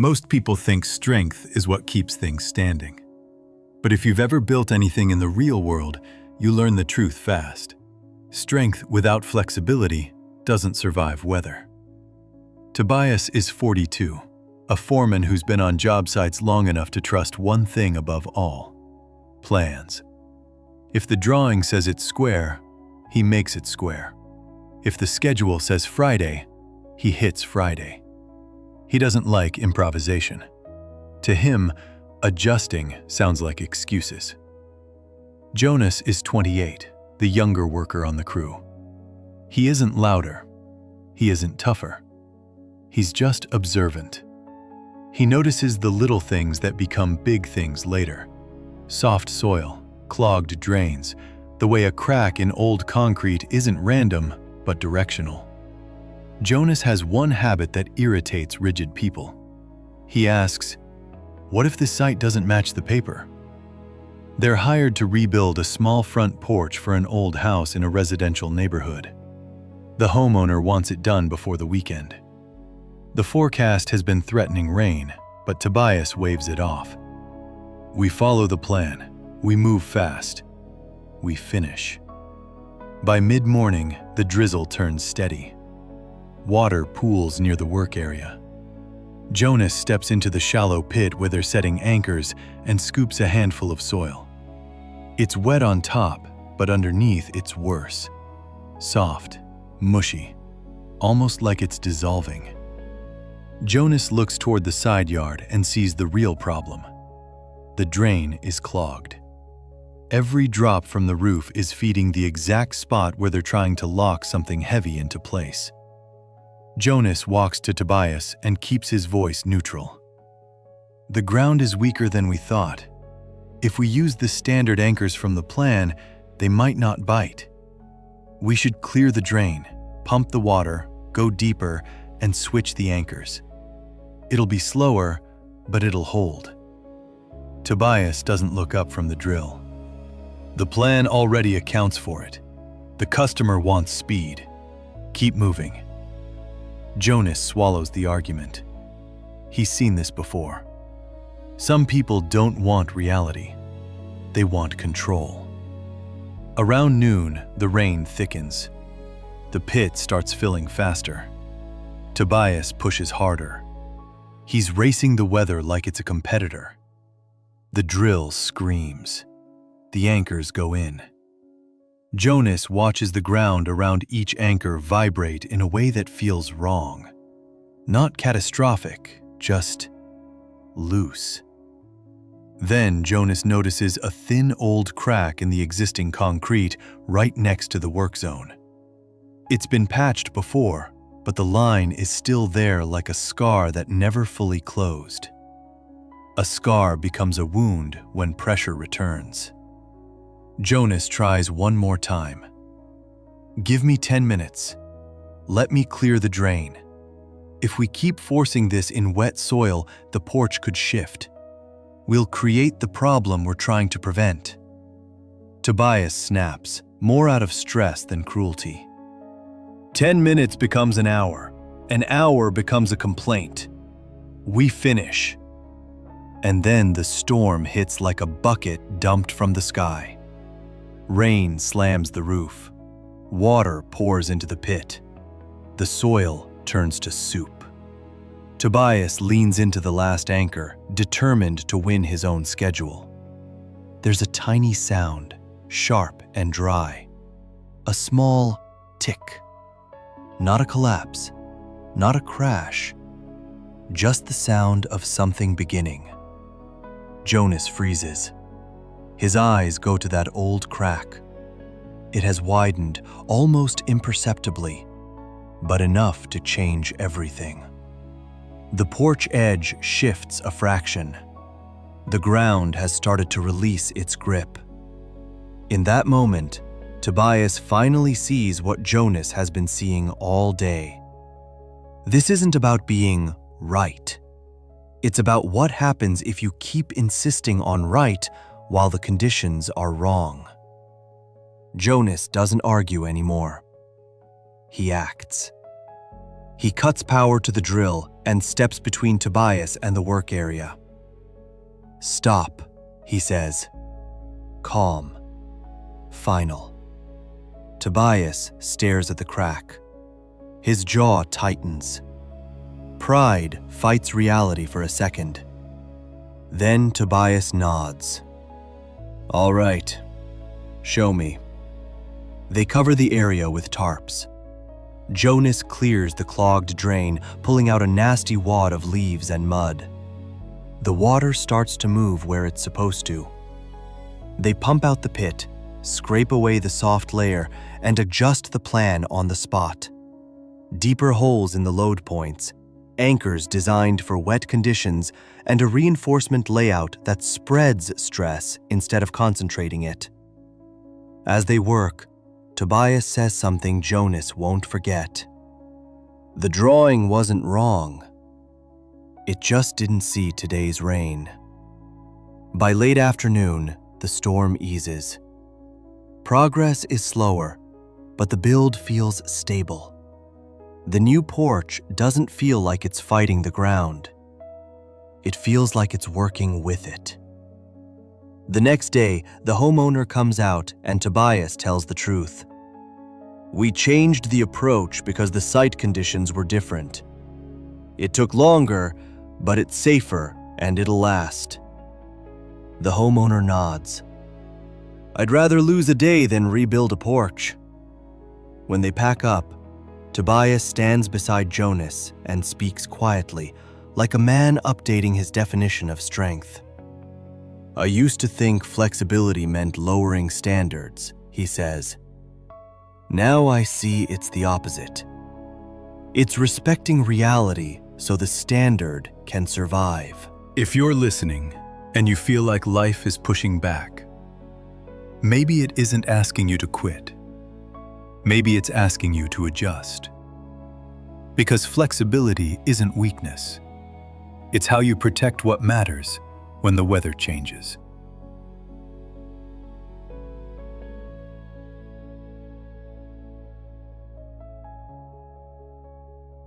Most people think strength is what keeps things standing. But if you've ever built anything in the real world, you learn the truth fast. Strength without flexibility doesn't survive weather. Tobias is 42, a foreman who's been on job sites long enough to trust one thing above all: plans. If the drawing says it's square, he makes it square. If the schedule says Friday, he hits Friday. He doesn't like improvisation. To him, adjusting sounds like excuses. Jonas is 28, the younger worker on the crew. He isn't louder. He isn't tougher. He's just observant. He notices the little things that become big things later. Soft soil, clogged drains, the way a crack in old concrete isn't random, but directional. Jonas has one habit that irritates rigid people. He asks, "What if this site doesn't match the paper?" They're hired to rebuild a small front porch for an old house in a residential neighborhood. The homeowner wants it done before the weekend. The forecast has been threatening rain, but Tobias waves it off. We follow the plan. We move fast. We finish. By mid-morning, the drizzle turns steady. Water pools near the work area. Jonas steps into the shallow pit where they're setting anchors and scoops a handful of soil. It's wet on top, but underneath it's worse. Soft, mushy, almost like it's dissolving. Jonas looks toward the side yard and sees the real problem. The drain is clogged. Every drop from the roof is feeding the exact spot where they're trying to lock something heavy into place. Jonas walks to Tobias and keeps his voice neutral. The ground is weaker than we thought. If we use the standard anchors from the plan, they might not bite. We should clear the drain, pump the water, go deeper, and switch the anchors. It'll be slower, but it'll hold. Tobias doesn't look up from the drill. The plan already accounts for it. The customer wants speed. Keep moving. Jonas swallows the argument. He's seen this before. Some people don't want reality. They want control. Around noon, the rain thickens. The pit starts filling faster. Tobias pushes harder. He's racing the weather like it's a competitor. The drill screams. The anchors go in. Jonas watches the ground around each anchor vibrate in a way that feels wrong. Not catastrophic, just loose. Then Jonas notices a thin old crack in the existing concrete right next to the work zone. It's been patched before, but the line is still there like a scar that never fully closed. A scar becomes a wound when pressure returns. Jonas tries one more time. Give me 10 minutes. Let me clear the drain. If we keep forcing this in wet soil, the porch could shift. We'll create the problem we're trying to prevent. Tobias snaps, more out of stress than cruelty. 10 minutes becomes an hour. An hour becomes a complaint. We finish. And then the storm hits like a bucket dumped from the sky. Rain slams the roof. Water pours into the pit. The soil turns to soup. Tobias leans into the last anchor, determined to win his own schedule. There's a tiny sound, sharp and dry. A small tick. Not a collapse, not a crash. Just the sound of something beginning. Jonas freezes. His eyes go to that old crack. It has widened almost imperceptibly, but enough to change everything. The porch edge shifts a fraction. The ground has started to release its grip. In that moment, Tobias finally sees what Jonas has been seeing all day. This isn't about being right. It's about what happens if you keep insisting on right while the conditions are wrong. Jonas doesn't argue anymore. He acts. He cuts power to the drill, and steps between Tobias and the work area. "Stop," he says. Calm. Final. Tobias stares at the crack. His jaw tightens. Pride fights reality for a second. Then Tobias nods. "All right. Show me." They cover the area with tarps. Jonas clears the clogged drain, pulling out a nasty wad of leaves and mud. The water starts to move where it's supposed to. They pump out the pit, scrape away the soft layer, and adjust the plan on the spot. Deeper holes in the load points, anchors designed for wet conditions, and a reinforcement layout that spreads stress instead of concentrating it. As they work, Tobias says something Jonas won't forget. The drawing wasn't wrong. It just didn't see today's rain. By late afternoon, the storm eases. Progress is slower, but the build feels stable. The new porch doesn't feel like it's fighting the ground. It feels like it's working with it. The next day, the homeowner comes out and Tobias tells the truth. "We changed the approach because the site conditions were different. It took longer, but it's safer and it'll last." The homeowner nods. "I'd rather lose a day than rebuild a porch." When they pack up, Tobias stands beside Jonas and speaks quietly, like a man updating his definition of strength. "I used to think flexibility meant lowering standards," he says. "Now I see it's the opposite. It's respecting reality so the standard can survive." If you're listening and you feel like life is pushing back, maybe it isn't asking you to quit. Maybe it's asking you to adjust. Because flexibility isn't weakness. It's how you protect what matters when the weather changes.